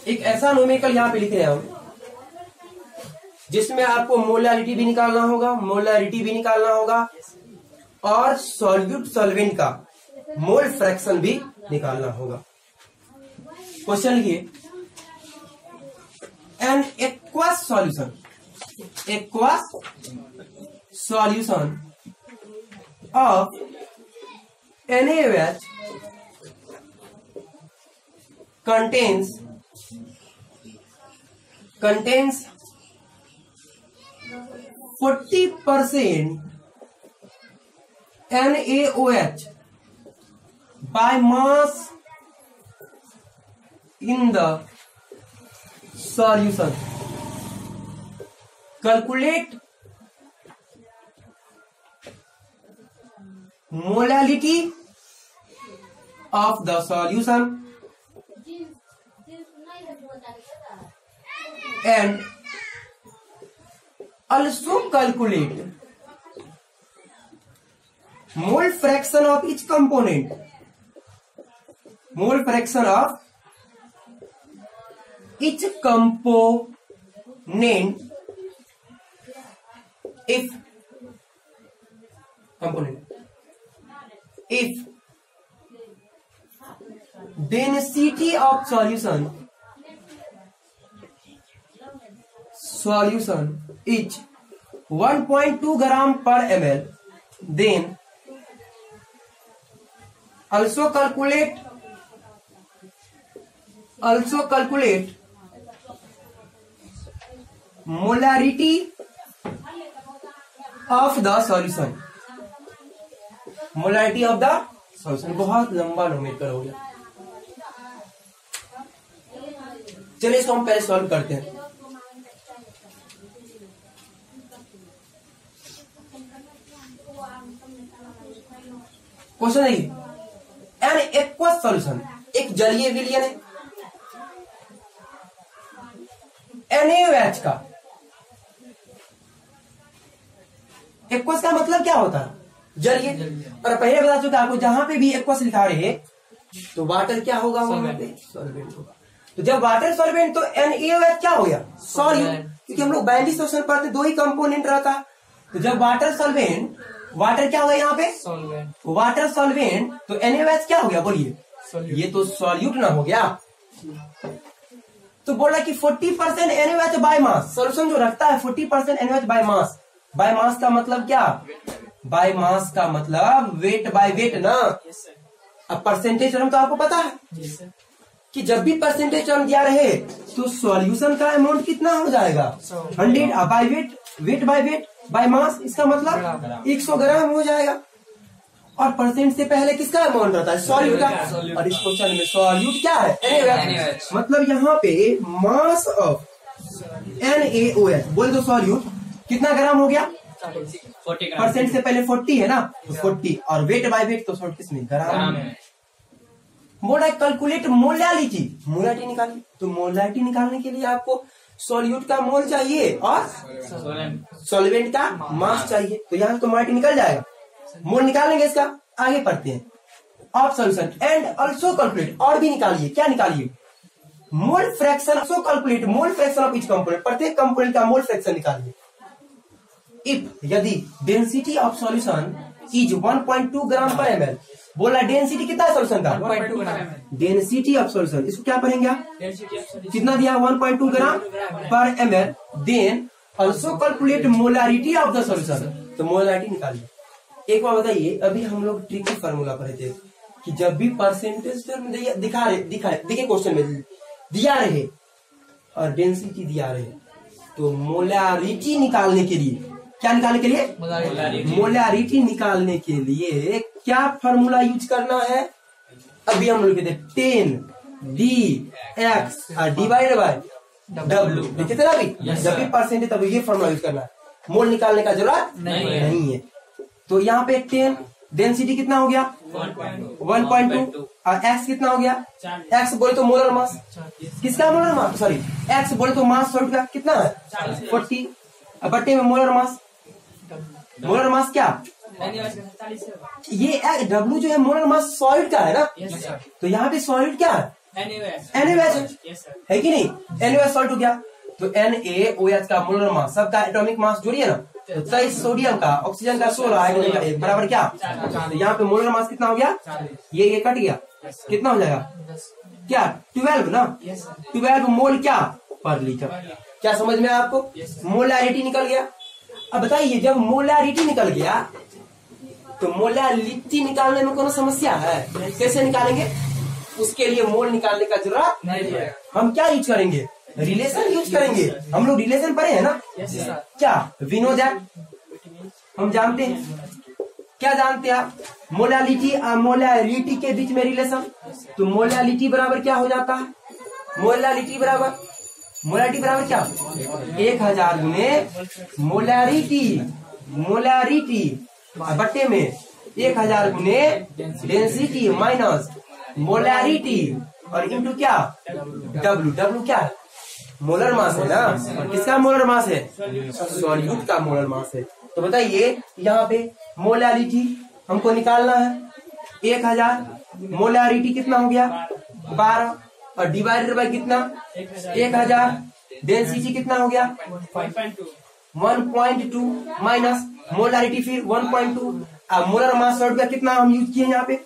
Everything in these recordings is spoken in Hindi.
एक ऐसा न्यूमेरिकल यहाँ पे लिख रहे हैं हम जिसमें आपको मोलारिटी भी निकालना होगा, और सॉल्यूट सॉल्वेंट का मोल फ्रैक्शन भी निकालना होगा। क्वेश्चन लिखिए, an aqueous solution of NaOH contains 40% NaOH by mass in the solution. Calculate molality of the solution and also calculate mole fraction of each component. Mole fraction of each component if density of solution is 1.2 gram per ml, then also calculate molarity of the solution. बहुत लंबा न्यूमेरिकल हो गया। चलिए इसको हम पहले सॉल्व करते हैं। क्वेश्चन देखिए, एन एक्वस सॉल्यूशन, एक जलीय विलयन है NaOH का। एक्वस का मतलब क्या होता है? जलीय। और पहले बता चुका आपको, जहां पे भी एक्वस लिखा रहे तो वाटर क्या होगा? वहां पे सॉल्वेंट होगा। तो जब वाटर सॉल्वेंट तो NaOH क्या हो गया? सॉल्यूट। क्योंकि हम लोग बाइनरी सॉल्यूशन पढ़ते, दो ही कंपोनेंट रहता। तो जब वाटर सॉल्वेंट, वाटर क्या होगा यहाँ पे? वाटर सॉल्वेंट, तो NaOH क्या हो गया? बोलिए, ये तो सॉल्यूट ना हो गया। तो बोला कि 40% NaOH बाय मास, सॉल्यूशन जो रखता है 40% NaOH by mass. By mass का मतलब क्या? बाय मास का मतलब वेट बाय वेट ना। अब परसेंटेज टर्म तो आपको पता है कि जब भी परसेंटेज टर्म दिया रहे तो सॉल्यूशन का अमाउंट कितना हो जाएगा? 100 by weight by weight by mass, इसका मतलब 100 ग्राम हो जाएगा। और परसेंट से पहले किसका अमाउंट रहता है? सॉल्यूट का। और इस क्वेश्चन में सॉल्यूट क्या है? NaOH। मतलब यहाँ पे मास ऑफ NaOH बोल दो सॉल्यूट कितना ग्राम हो गया? 40 ग्राम। परसेंट से पहले 40 है ना, तो 40, और वेट बाय वेट तो शॉर्ट किसमें? ग्राम में। बोला कैलकुलेट मोलारिटी निकालिए। तो मोलारिटी निकालने के लिए आपको सॉल्यूट का मोल चाहिए और सॉल्वेंट का मास चाहिए। तो यहाँ तो मोलारिटी निकल जाएगा, मोल निकालेंगे इसका। आगे पढ़ते हैं। Of solution and also calculate, और भी निकालिए। क्या निकालिए? Mole fraction. Also calculate mole fraction of each component, प्रत्येक कंपोनेंट का मोल फ्रैक्शन निकालिए। इफ, यदि density of solution is 1.2 gram पर ml। बोला डेंसिटी कितना है सॉल्यूशन का? 1.2 ग्राम। डेंसिटी ऑफ सॉल्यूशन, इसको क्या पढ़ेंगे आप? कितना दिया? 1.2 ग्राम पर ml। Then also calculate molarity of the solution. तो मोलारिटी निकालिए। एक बार बताइए, अभी हम लोग ट्रिकी फार्मूला पढ़े थे कि जब भी परसेंटेज टर्म देखिए क्वेश्चन में दिया रहे और डेंसिटी दिया रहे, तो मोलारिटी निकालने के लिए, क्या निकालने के लिए? मोलारिटी निकालने के लिए क्या फार्मूला यूज करना है? अभी हम लोग कहते 10dx डिवाइड बाय W। देखिए ना अभी, जब भी परसेंटेज तब ये फार्मूला यूज करना है, मोल निकालने का जरूरत नहीं है। तो यहाँ पे 10, डेंसिटी कितना हो गया? 1.2, और x कितना हो गया? x बोले तो मोलर मास। किसका मोलर मास? सॉरी, x बोले तो मास सॉल्यूट का कितना है? 40। बट्टे में मोलर मास। मोलर मास क्या? ये W जो है मोलर मास सॉल्यूट का है ना। तो यहाँ पे सॉल्यूट क्या है? NaOH है कि नहीं, NaOH सॉल्ट हो गया। तो NaOH का मोलर मास, सबका एटॉमिक मास जोड़िए ना, तो 23 सोडियम का, ऑक्सीजन का 16, हाइड्रोजन का 1 बराबर क्या, तो यहाँ पे मोलर मास कितना हो गया, ये कट गया, कितना हो जाएगा क्या 12 ना, 12 मोल क्या पर लीटर। क्या समझ में आया आपको, मोलैरिटी निकल गया। अब बताइए जब मोलैरिटी निकल गया तो मोलैरिटी निकालने में कोई समस्या है, कैसे निकालेंगे, उसके लिए मोल निकालने का जरूरत नहीं है। हम क्या यूज करेंगे, रिलेशन यूज करेंगे। हम लोग रिलेशन पढ़े हैं ना, क्या वी नो दैट, हम जानते हैं। क्या जानते हैं आप, मोलैलिटी और मोलैरिटी के बीच में रिलेशन। तो मोलैलिटी बराबर क्या हो जाता है, मोलैलिटी बराबर क्या 1000 गुने मोलैरिटी बट्टे में 1000 गुने डेंसिटी माइनस मोलैरिटी और इंटू क्या डब्ल्यू क्या है, मोलर मास है ना। और किसका मोलर मास है, सॉल्यूट का मोलर मास है। तो बताइए यहाँ पे मोलैरिटी हमको निकालना है, 1000 मोलैरिटी कितना हो गया 12 और डिवाइडेड बाय कितना 1000, डेंसिटी कितना हो गया 1.2 माइनस मोलैरिटी फिर 1.2, अब मोलर मास सॉल्ट का कितना हम यूज किए यहाँ पे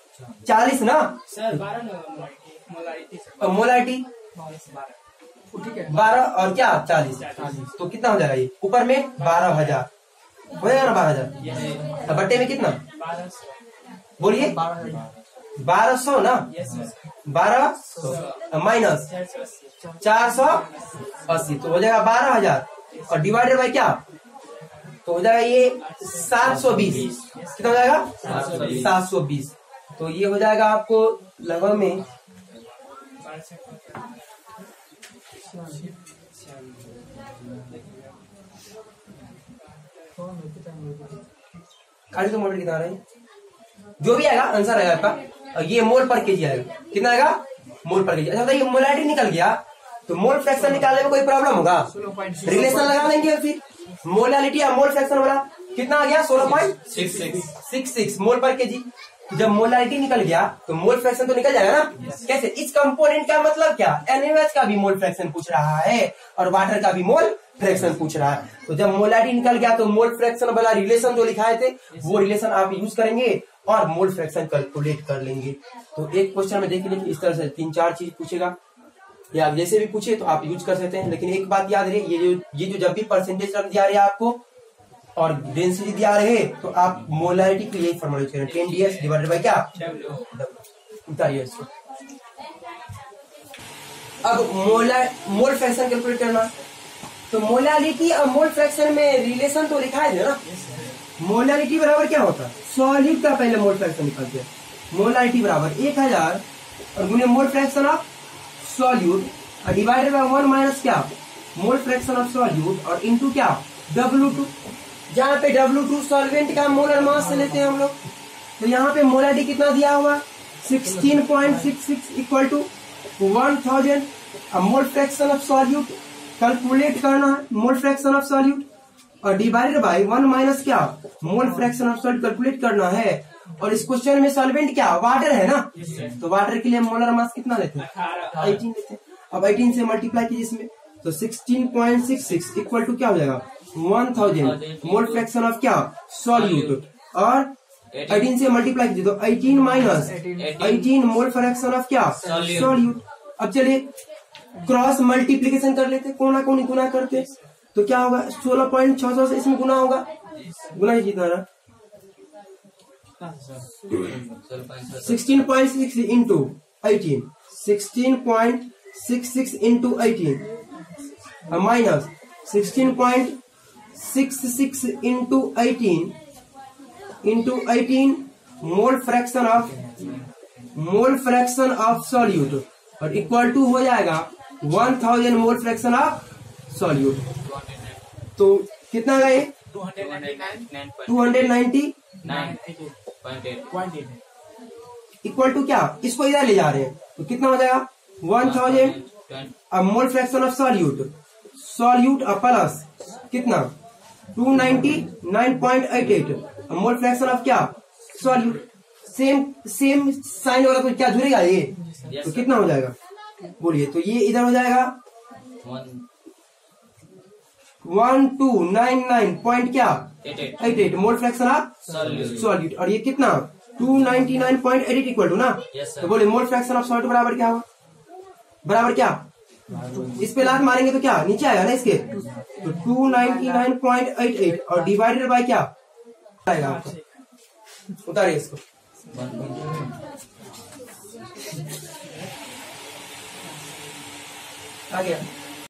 40 ना सर, 12 मोलैरिटी 12 और क्या 40, तो कितना हो जाएगा ये ऊपर में 12,000 हो जाएगा ना 12,000, बट्टे में कितना बोलिए 1200 ना, 1200 माइनस 480 तो हो जाएगा 12,000 और डिवाइडेड बाय क्या, तो हो जाएगा ये 720, कितना हो जाएगा 720। तो ये हो जाएगा आपको लगभग में खाली तो मोल कितना रहा है, जो भी आएगा आंसर आएगा आपका, ये मोल पर केजी आएगा, कितना आएगा मोल पर केजी। अच्छा बताइए मोलैरिटी निकल गया तो मोल फ्रैक्शन निकालने में कोई प्रॉब्लम होगा, रिलेशन लगा लेंगे फिर मोलैरिटी या मोल फ्रैक्शन वाला कितना आ गया 16.66 मोल पर केजी। जब मोलैरिटी निकल गया तो मोल फ्रैक्शन तो निकल जाएगा ना, कैसे, इस कंपोनेंट का मतलब क्या, NaOH का भी मोल फ्रैक्शन पूछ रहा है और वाटर का भी मोल फ्रैक्शन पूछ रहा है। तो जब मोलैरिटी निकल गया तो मोल फ्रैक्शन वाला रिलेशन जो लिखाए थे वो रिलेशन आप यूज करेंगे और मोल फ्रैक्शन कैलकुलेट कर लेंगे। तो एक क्वेश्चन में देख लीजिए इस तरह से 3-4 चीज पूछेगा या जैसे भी पूछे तो आप यूज कर सकते हैं। लेकिन एक बात याद रहे, ये जो जब भी परसेंटेज टर्म दिया रहे आपको और डेंसिटी दिया रहे तो आप मोलैरिटी के लिए फॉर्मूला यूज करें, 10ds डिवाइडेड बाय क्या उतारिए इसको। अब मोल फ्रैक्शन कैलकुलेट करना, तो मोलैरिटी और मोल फ्रैक्शन में रिलेशन तो लिखा है ना, मोलैरिटी बराबर क्या होता है सॉलिड का पहले मोल फ्रैक्शन निकालते हैं, मोलैरिटी बराबर 1000 और गुने मोल फ्रैक्शन ऑफ सॉल्यूट और डिवाइडेड बाय 1 माइनस क्या मोल फ्रैक्शन ऑफ सॉल्यूट और इनटू क्या W2, जहाँ पे W2 सॉल्वेंट का मोलर मास से लेते हैं हम लोग। तो यहाँ पे मोलैरिटी कितना दिया हुआ 16.66 equal to 1000 mole fraction of solute calculate करना है, मोल फ्रैक्शन ऑफ सॉल्यूट और डिवाइडेड बाय 1 माइनस क्या mole fraction of solute calculate करना है। और इस क्वेश्चन में सॉल्वेंट क्या वाटर है ना, तो वाटर के लिए मोलर मास कितना लेते हैं 18 लेते हैं। अब 18 से मल्टीप्लाई कीजिए इसमें, तो 16.66 इक्वल टू क्या हो जाएगा 1000 मोल फ्रैक्शन ऑफ क्या सॉल्यूट और 18 से मल्टीप्लाई कीजिए तो 18 माइनस 18 मोल फ्रैक्शन ऑफ क्या सॉल्यूट। अब चलिए क्रॉस मल्टीप्लीकेशन कर लेते, कोना कोनी गुना करते तो क्या होगा 16.600 से इसमें गुना होगा, गुना ही जितना रहा 16.6 into 18 16.66 into 18 minus 16.66 into 18 mole fraction of solute और इक्वल टू हो जाएगा 1000 मोल फ्रैक्शन ऑफ सॉल्यूट। तो कितना गए 299 इक्वल टू क्या, इसको इधर ले जा रहे हैं तो कितना हो जाएगा 1000 अब मोल फ्रैक्शन ऑफ सॉल्यूट प्लस कितना 299.88 मोल फ्रैक्शन ऑफ क्या सॉल्यूट, सेम साइन वाला तो क्या जुड़ेगा ये, तो कितना हो जाएगा बोलिए, तो ये इधर हो जाएगा 1299 पॉइंट क्या 88 मोल फ्रैक्शन ऑफ सॉल्यूट। और ये कितना 299.88 इक्वल टू ना। तो बोले मोल फ्रैक्शन ऑफ सॉल्यूट बराबर क्या होगा, बराबर क्या, इस पे लात मारेंगे तो क्या नीचे आएगा ना इसके, तो 299.88 और डिवाइडेड बाय क्या आएगा आपको, उतारिए इसको। आ गया।